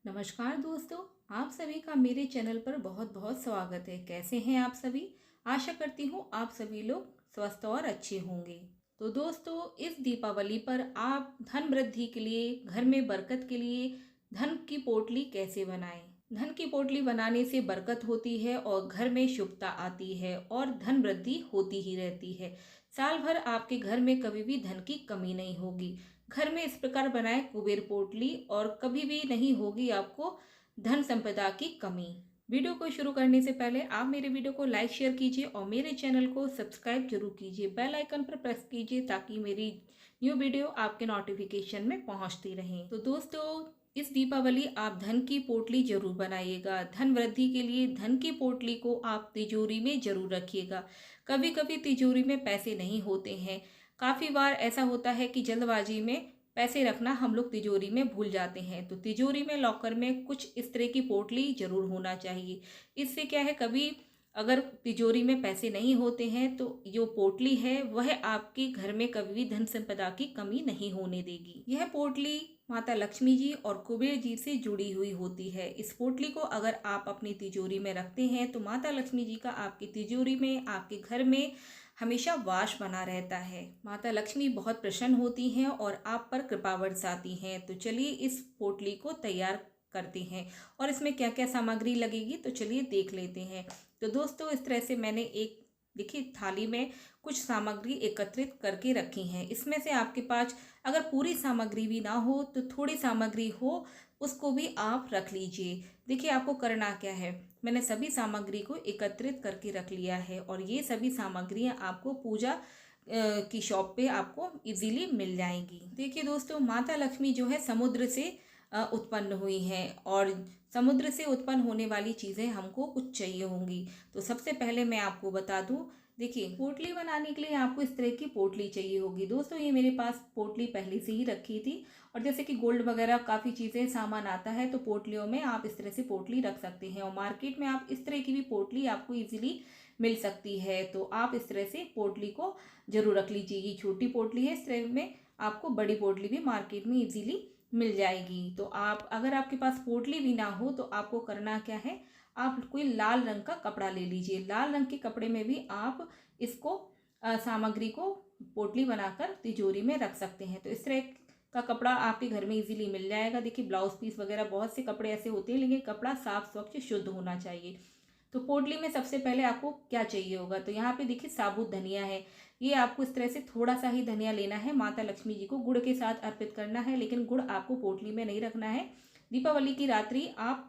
नमस्कार दोस्तों, आप सभी का मेरे चैनल पर बहुत बहुत स्वागत है। कैसे हैं आप सभी? आशा करती हूँ आप सभी लोग स्वस्थ और अच्छे होंगे। तो दोस्तों, इस दीपावली पर आप धन वृद्धि के लिए, घर में बरकत के लिए धन की पोटली कैसे बनाएं? धन की पोटली बनाने से बरकत होती है और घर में शुभता आती है और धन वृद्धि होती ही रहती है। साल भर आपके घर में कभी भी धन की कमी नहीं होगी। घर में इस प्रकार बनाए कुबेर पोटली और कभी भी नहीं होगी आपको धन संपदा की कमी। वीडियो को शुरू करने से पहले आप मेरे वीडियो को लाइक शेयर कीजिए और मेरे चैनल को सब्सक्राइब जरूर कीजिए। बेल आइकन पर प्रेस कीजिए ताकि मेरी न्यू वीडियो आपके नोटिफिकेशन में पहुंचती रहे। तो दोस्तों, इस दीपावली आप धन की पोटली जरूर बनाइएगा। धन वृद्धि के लिए धन की पोटली को आप तिजोरी में जरूर रखिएगा। कभी कभी तिजोरी में पैसे नहीं होते हैं। काफ़ी बार ऐसा होता है कि जल्दबाजी में पैसे रखना हम लोग तिजोरी में भूल जाते हैं। तो तिजोरी में, लॉकर में कुछ इस तरह की पोटली जरूर होना चाहिए। इससे क्या है, कभी अगर तिजोरी में पैसे नहीं होते हैं तो जो पोटली है वह आपके घर में कभी भी धन संपदा की कमी नहीं होने देगी। यह पोटली माता लक्ष्मी जी और कुबेर जी से जुड़ी हुई होती है। इस पोटली को अगर आप अपनी तिजोरी में रखते हैं तो माता लक्ष्मी जी का आपकी तिजोरी में, आपके घर में हमेशा वास बना रहता है। माता लक्ष्मी बहुत प्रसन्न होती हैं और आप पर कृपा बरसाती हैं। तो चलिए इस पोटली को तैयार करते हैं और इसमें क्या क्या सामग्री लगेगी तो चलिए देख लेते हैं। तो दोस्तों, इस तरह से मैंने एक देखिए थाली में कुछ सामग्री एकत्रित करके रखी हैं। इसमें से आपके पास अगर पूरी सामग्री भी ना हो तो थोड़ी सामग्री हो उसको भी आप रख लीजिए। देखिए आपको करना क्या है, मैंने सभी सामग्री को एकत्रित करके रख लिया है और ये सभी सामग्रियां आपको पूजा की शॉप पे आपको इजीली मिल जाएंगी। देखिए दोस्तों, माता लक्ष्मी जो है समुद्र से उत्पन्न हुई हैं और समुद्र से उत्पन्न होने वाली चीज़ें हमको कुछ चाहिए होंगी। तो सबसे पहले मैं आपको बता दूं, देखिए पोटली बनाने के लिए आपको इस तरह की पोटली चाहिए होगी। दोस्तों, ये मेरे पास पोटली पहले से ही रखी थी और जैसे कि गोल्ड वगैरह काफ़ी चीज़ें सामान आता है तो पोटलियों में आप इस तरह से पोटली रख सकते हैं और मार्केट में आप इस तरह की भी पोटली आपको इजीली मिल सकती है। तो आप इस तरह से पोटली को जरूर रख लीजिए। ये छोटी पोटली है, इस तरह में आपको बड़ी पोटली भी मार्केट में इजीली मिल जाएगी। तो आप अगर आपके पास पोटली भी ना हो तो आपको करना क्या है, आप कोई लाल रंग का कपड़ा ले लीजिए। लाल रंग के कपड़े में भी आप इसको सामग्री को पोटली बनाकर तिजोरी में रख सकते हैं। तो इस तरह का कपड़ा आपके घर में इजीली मिल जाएगा। देखिए ब्लाउज पीस वगैरह बहुत से कपड़े ऐसे होते हैं, लेकिन कपड़ा साफ स्वच्छ शुद्ध होना चाहिए। तो पोटली में सबसे पहले आपको क्या चाहिए होगा, तो यहाँ पे देखिए साबुत धनिया है। ये आपको इस तरह से थोड़ा सा ही धनिया लेना है। माता लक्ष्मी जी को गुड़ के साथ अर्पित करना है, लेकिन गुड़ आपको पोटली में नहीं रखना है। दीपावली की रात्रि आप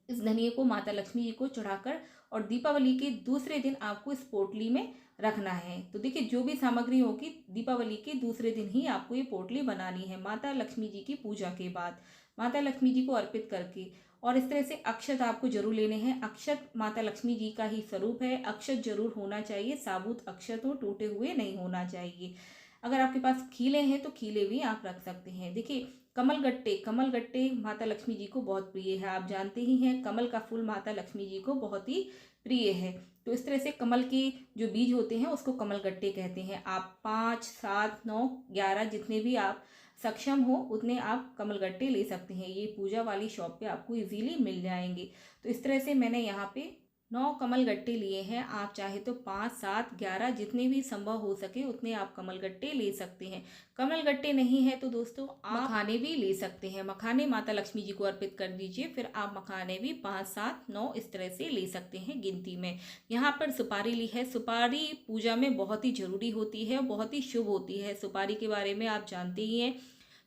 इस धनिये को माता लक्ष्मी जी को चढ़ाकर और दीपावली के दूसरे दिन आपको इस पोटली में रखना है। तो देखिए जो भी सामग्री होगी दीपावली के दूसरे दिन ही आपको ये पोटली बनानी है, माता लक्ष्मी जी की पूजा के बाद, माता लक्ष्मी जी को अर्पित करके। और इस तरह से अक्षत आपको जरूर लेने हैं। अक्षत माता लक्ष्मी जी का ही स्वरूप है, अक्षत जरूर होना चाहिए। साबुत अक्षत हो, टूटे हुए नहीं होना चाहिए। अगर आपके पास खीले हैं तो खीले भी आप रख सकते हैं। देखिए कमल गट्टे माता लक्ष्मी जी को बहुत प्रिय है। आप जानते ही हैं कमल का फूल माता लक्ष्मी जी को बहुत ही प्रिय है। तो इस तरह से कमल के जो बीज होते हैं उसको कमल गट्टे कहते हैं। आप 5, 7, 9, 11 जितने भी आप सक्षम हो उतने आप कमल गट्टे ले सकते हैं। ये पूजा वाली शॉप पे आपको इजीली मिल जाएंगे। तो इस तरह से मैंने यहाँ पे 9 कमल गट्टे लिए हैं। आप चाहे तो 5, 7, 11 जितने भी संभव हो सके उतने आप कमल गट्टे ले सकते हैं। कमल गट्टे नहीं है तो दोस्तों आप मखाने भी ले सकते हैं। मखाने माता लक्ष्मी जी को अर्पित कर दीजिए। फिर आप मखाने भी 5, 7, 9 इस तरह से ले सकते हैं गिनती में। यहाँ पर सुपारी ली है। सुपारी पूजा में बहुत ही जरूरी होती है, बहुत ही शुभ होती है। सुपारी के बारे में आप जानते ही हैं।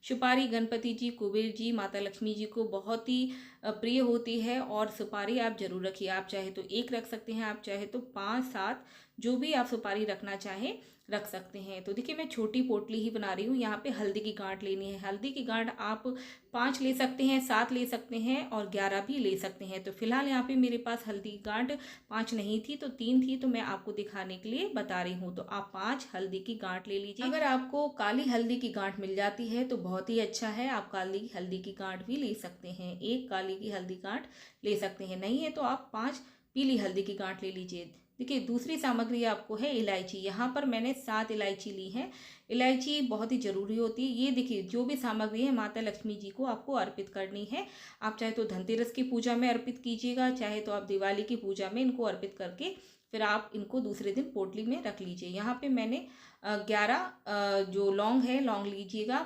सुपारी गणपति जी, कुबेर जी, माता लक्ष्मी जी को बहुत ही प्रिय होती है और सुपारी आप जरूर रखिए। आप चाहे तो एक रख सकते हैं, आप चाहे तो 5, 7 जो भी आप सुपारी रखना चाहें रख सकते हैं। तो देखिए मैं छोटी पोटली ही बना रही हूँ। यहाँ पे हल्दी की गांठ लेनी है। हल्दी की गांठ आप 5 ले सकते हैं, 7 ले सकते हैं और 11 भी ले सकते हैं। तो फिलहाल यहाँ पे मेरे पास हल्दी की गांठ 5 नहीं थी तो 3 थी, तो मैं आपको दिखाने के लिए बता रही हूँ। तो आप 5 हल्दी की गांठ ले लीजिए। अगर आपको काली हल्दी की गांठ मिल जाती है तो बहुत ही अच्छा है, आप काली हल्दी की गांठ भी ले सकते हैं। एक काली की हल्दी गांठ ले सकते हैं, नहीं है तो आप 5 पीली हल्दी की गांठ ले लीजिए। देखिए दूसरी सामग्री आपको है इलायची। यहाँ पर मैंने 7 इलायची ली है। इलायची बहुत ही ज़रूरी होती है। ये देखिए जो भी सामग्री है माता लक्ष्मी जी को आपको अर्पित करनी है। आप चाहे तो धनतेरस की पूजा में अर्पित कीजिएगा, चाहे तो आप दिवाली की पूजा में इनको अर्पित करके फिर आप इनको दूसरे दिन पोटली में रख लीजिए। यहाँ पे मैंने 11 जो लौंग है, लौंग लीजिएगा।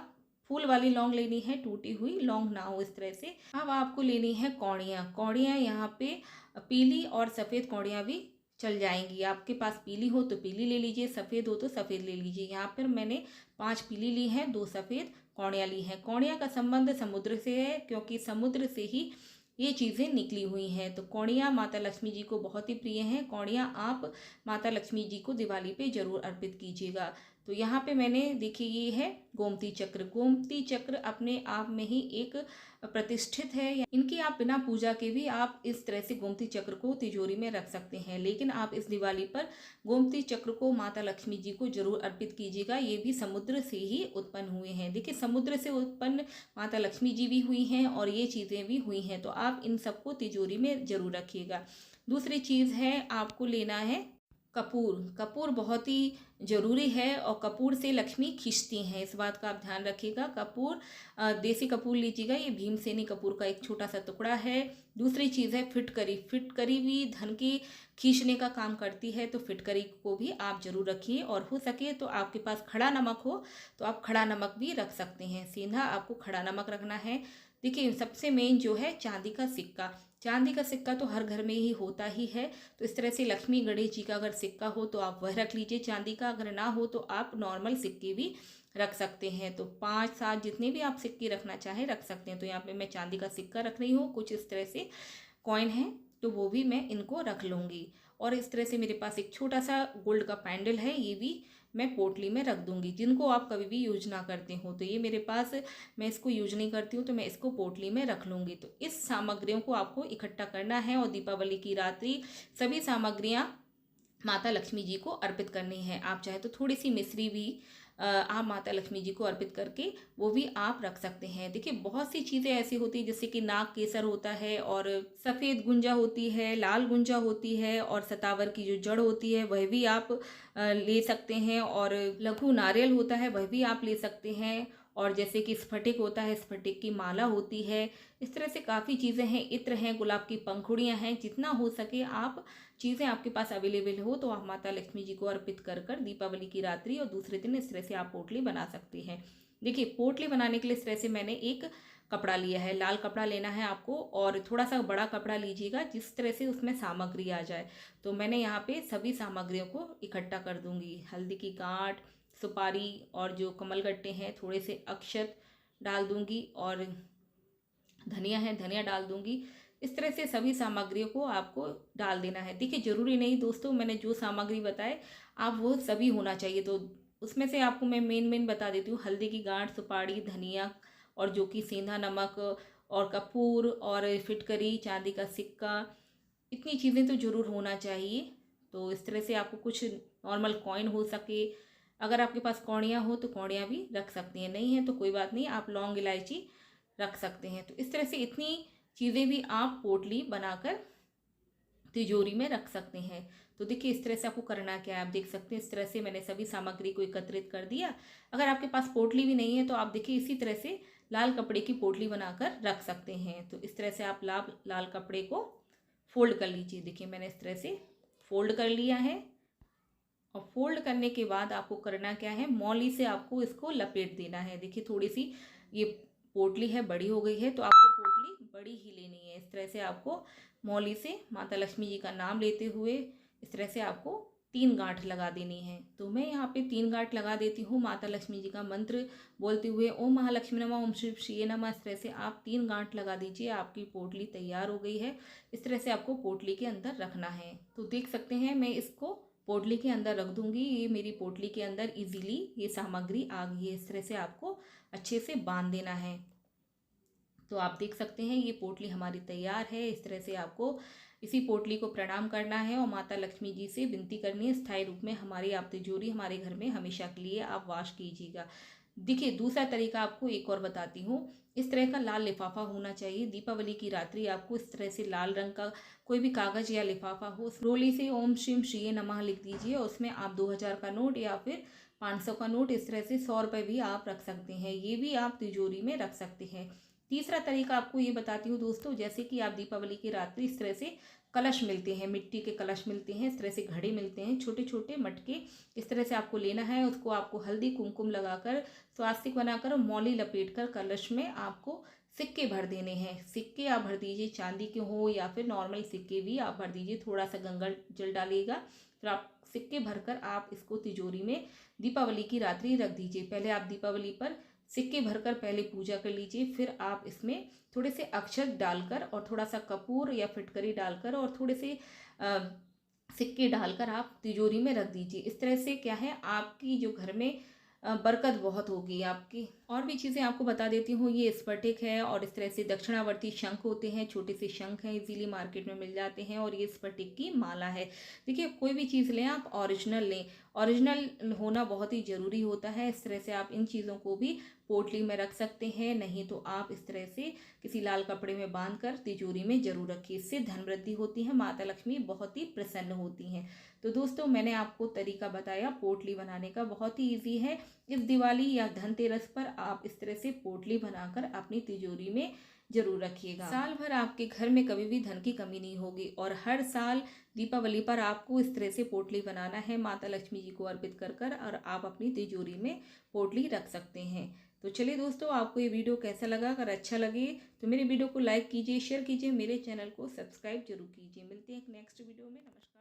फूल वाली लौंग लेनी है, टूटी हुई लौंग ना हो इस तरह से। अब आपको लेनी है कौड़ियाँ। कौड़ियाँ यहाँ पे पीली और सफ़ेद कौड़ियाँ भी चल जाएंगी। आपके पास पीली हो तो पीली ले लीजिए, सफ़ेद हो तो सफ़ेद ले लीजिए। यहाँ पर मैंने 5 पीली ली हैं, 2 सफ़ेद कौड़ियाँ ली हैं। कौड़ियाँ का संबंध समुद्र से है, क्योंकि समुद्र से ही ये चीज़ें निकली हुई हैं। तो कौड़ियाँ माता लक्ष्मी जी को बहुत ही प्रिय हैं। कौड़ियाँ आप माता लक्ष्मी जी को दिवाली पे ज़रूर अर्पित कीजिएगा। तो यहाँ पे मैंने देखिए ये है गोमती चक्र। गोमती चक्र अपने आप में ही एक प्रतिष्ठित है। इनकी आप बिना पूजा के भी आप इस तरह से गोमती चक्र को तिजोरी में रख सकते हैं, लेकिन आप इस दिवाली पर गोमती चक्र को माता लक्ष्मी जी को जरूर अर्पित कीजिएगा। ये भी समुद्र से ही उत्पन्न हुए हैं। देखिए समुद्र से उत्पन्न माता लक्ष्मी जी भी हुई हैं और ये चीज़ें भी हुई हैं, तो आप इन सबको तिजोरी में जरूर रखिएगा। दूसरी चीज़ है, आपको लेना है कपूर। कपूर बहुत ही ज़रूरी है और कपूर से लक्ष्मी खींचती हैं, इस बात का आप ध्यान रखिएगा। कपूर देसी कपूर लीजिएगा, ये भीमसेनी कपूर का एक छोटा सा टुकड़ा है। दूसरी चीज़ है फिटकरी। फिटकरी भी धन की खींचने का काम करती है, तो फिटकरी को भी आप जरूर रखिए। और हो सके तो आपके पास खड़ा नमक हो तो आप खड़ा नमक भी रख सकते हैं। सीधा आपको खड़ा नमक रखना है। देखिए सबसे मेन जो है चांदी का सिक्का। चांदी का सिक्का तो हर घर में ही होता ही है, तो इस तरह से लक्ष्मी गणेश जी का अगर सिक्का हो तो आप वह रख लीजिए चांदी का। अगर ना हो तो आप नॉर्मल सिक्के भी रख सकते हैं। तो 5-7 जितने भी आप सिक्के रखना चाहें रख सकते हैं। तो यहाँ पे मैं चांदी का सिक्का रख रही हूँ। कुछ इस तरह से कॉइन है तो वो भी मैं इनको रख लूँगी। और इस तरह से मेरे पास एक छोटा सा गोल्ड का पैंडल है, ये भी मैं पोटली में रख दूंगी। जिनको आप कभी भी यूज ना करते हो, तो ये मेरे पास, मैं इसको यूज नहीं करती हूँ तो मैं इसको पोटली में रख लूँगी। तो इस सामग्रियों को आपको इकट्ठा करना है और दीपावली की रात्रि सभी सामग्रियाँ माता लक्ष्मी जी को अर्पित करनी है। आप चाहे तो थोड़ी सी मिश्री भी आप माता लक्ष्मी जी को अर्पित करके वो भी आप रख सकते हैं। देखिए बहुत सी चीज़ें ऐसी होती है, जैसे कि नाग केसर होता है और सफ़ेद गुंजा होती है, लाल गुंजा होती है और सतावर की जो जड़ होती है वह भी आप ले सकते हैं। और लघु नारियल होता है वह भी आप ले सकते हैं। और जैसे कि स्फटिक होता है, स्फटिक की माला होती है। इस तरह से काफ़ी चीज़ें हैं, इत्र हैं, गुलाब की पंखुड़ियाँ हैं। जितना हो सके आप चीज़ें आपके पास अवेलेबल हो तो आप माता लक्ष्मी जी को अर्पित कर कर दीपावली की रात्रि और दूसरे दिन इस तरह से आप पोटली बना सकती हैं। देखिए पोटली बनाने के लिए इस तरह से मैंने एक कपड़ा लिया है, लाल कपड़ा लेना है आपको और थोड़ा सा बड़ा कपड़ा लीजिएगा जिस तरह से उसमें सामग्री आ जाए। तो मैंने यहाँ पे सभी सामग्रियों को इकट्ठा कर दूंगी। हल्दी की गांठ, सुपारी और जो कमलगट्टे हैं, थोड़े से अक्षत डाल दूंगी और धनिया है, धनिया डाल दूंगी। इस तरह से सभी सामग्रियों को आपको डाल देना है। देखिए ज़रूरी नहीं दोस्तों, मैंने जो सामग्री बताए आप वो सभी होना चाहिए, तो उसमें से आपको मैं मेन बता देती हूँ। हल्दी की गांठ, सुपारी, धनिया और जो कि सेंधा नमक और कपूर और फिटकरी, चांदी का सिक्का, इतनी चीज़ें तो ज़रूर होना चाहिए। तो इस तरह से आपको कुछ नॉर्मल कॉइन हो सके, अगर आपके पास कौड़ियाँ हो तो कौड़ियाँ भी रख सकती हैं, नहीं है तो कोई बात नहीं, आप लौंग इलायची रख सकते हैं। तो इस तरह से इतनी चीज़ें भी आप पोटली बनाकर तिजोरी में रख सकते हैं। तो देखिए इस तरह से आपको करना क्या है, आप देख सकते हैं इस तरह से मैंने सभी सामग्री को एकत्रित कर दिया। अगर आपके पास पोटली भी नहीं है तो आप देखिए इसी तरह से लाल कपड़े की पोटली बनाकर रख सकते हैं। तो इस तरह से आप लाल कपड़े को फोल्ड कर लीजिए। देखिए मैंने इस तरह से फोल्ड कर लिया है और फोल्ड करने के बाद आपको करना क्या है, मौली से आपको इसको लपेट देना है। देखिए थोड़ी सी ये पोटली है बड़ी हो गई है तो आपको पोटली बड़ी ही लेनी है। इस तरह से आपको मौली से माता लक्ष्मी जी का नाम लेते हुए इस तरह से आपको 3 गांठ लगा देनी है। तो मैं यहाँ पे 3 गांठ लगा देती हूँ माता लक्ष्मी जी का मंत्र बोलते हुए, ओम महालक्ष्मी नमः, ओम शिव श्री नमः। इस तरह से आप 3 गांठ लगा दीजिए, आपकी पोटली तैयार हो गई है। इस तरह से आपको पोटली के अंदर रखना है। तो देख सकते हैं मैं इसको पोटली के अंदर रख दूंगी। ये मेरी पोटली के अंदर इजीली ये सामग्री आ गई है। इस तरह से आपको अच्छे से बांध देना है। तो आप देख सकते हैं ये पोटली हमारी तैयार है। इस तरह से आपको इसी पोटली को प्रणाम करना है और माता लक्ष्मी जी से विनती करनी है स्थायी रूप में हमारी आप तिजोरी हमारे घर में हमेशा के लिए आप वास कीजिएगा। देखिए दूसरा तरीका आपको एक और बताती हूँ। इस तरह का लाल लिफाफा होना चाहिए। दीपावली की रात्रि आपको इस तरह से लाल रंग का कोई भी कागज़ या लिफाफा हो, रोली से ओम श्रीम श्रीये नमः लिख दीजिए। उसमें आप 2000 का नोट या फिर 500 का नोट, इस तरह से 100 रुपये भी आप रख सकते हैं। ये भी आप तिजोरी में रख सकते हैं। तीसरा तरीका आपको ये बताती हूँ दोस्तों, जैसे कि आप दीपावली की रात्रि इस तरह से कलश मिलते हैं, मिट्टी के कलश मिलते हैं, इस तरह से घड़े मिलते हैं, छोटे छोटे मटके, इस तरह से आपको लेना है। उसको आपको हल्दी कुमकुम लगाकर स्वास्तिक बनाकर और मौली लपेट कर कलश में आपको सिक्के भर देने हैं। सिक्के आप भर दीजिए, चांदी के हो या फिर नॉर्मल सिक्के भी आप भर दीजिए। थोड़ा सा गंगा जल डालिएगा, फिर आप सिक्के भरकर आप इसको तिजोरी में दीपावली की रात्रि रख दीजिए। पहले आप दीपावली पर सिक्के भरकर पहले पूजा कर लीजिए, फिर आप इसमें थोड़े से अक्षत डालकर और थोड़ा सा कपूर या फिटकरी डालकर और थोड़े से सिक्के डालकर आप तिजोरी में रख दीजिए। इस तरह से क्या है, आपकी जो घर में बरकत बहुत होगी आपकी। और भी चीज़ें आपको बता देती हूँ। ये स्फटिक है और इस तरह से दक्षिणावर्ती शंख होते हैं, छोटे से शंख हैं, इजीली मार्केट में मिल जाते हैं। और ये स्फटिक की माला है। देखिए कोई भी चीज़ लें आप ओरिजिनल लें, ओरिजिनल होना बहुत ही ज़रूरी होता है। इस तरह से आप इन चीज़ों को भी पोटली में रख सकते हैं, नहीं तो आप इस तरह से किसी लाल कपड़े में बांध कर तिजोरी में जरूर रखिए। इससे धन वृद्धि होती है, माता लक्ष्मी बहुत ही प्रसन्न होती हैं। तो दोस्तों मैंने आपको तरीका बताया पोटली बनाने का, बहुत ही ईजी है। इस दिवाली या धनतेरस पर आप इस तरह से पोटली बनाकर अपनी तिजोरी में जरूर रखिएगा। साल भर आपके घर में कभी भी धन की कमी नहीं होगी। और हर साल दीपावली पर आपको इस तरह से पोटली बनाना है माता लक्ष्मी जी को अर्पित कर कर, और आप अपनी तिजोरी में पोटली रख सकते हैं। तो चलिए दोस्तों, आपको ये वीडियो कैसा लगा? अगर अच्छा लगे तो मेरे वीडियो को लाइक कीजिए, शेयर कीजिए, मेरे चैनल को सब्सक्राइब जरूर कीजिए। मिलते हैं एक नेक्स्ट वीडियो में। नमस्कार।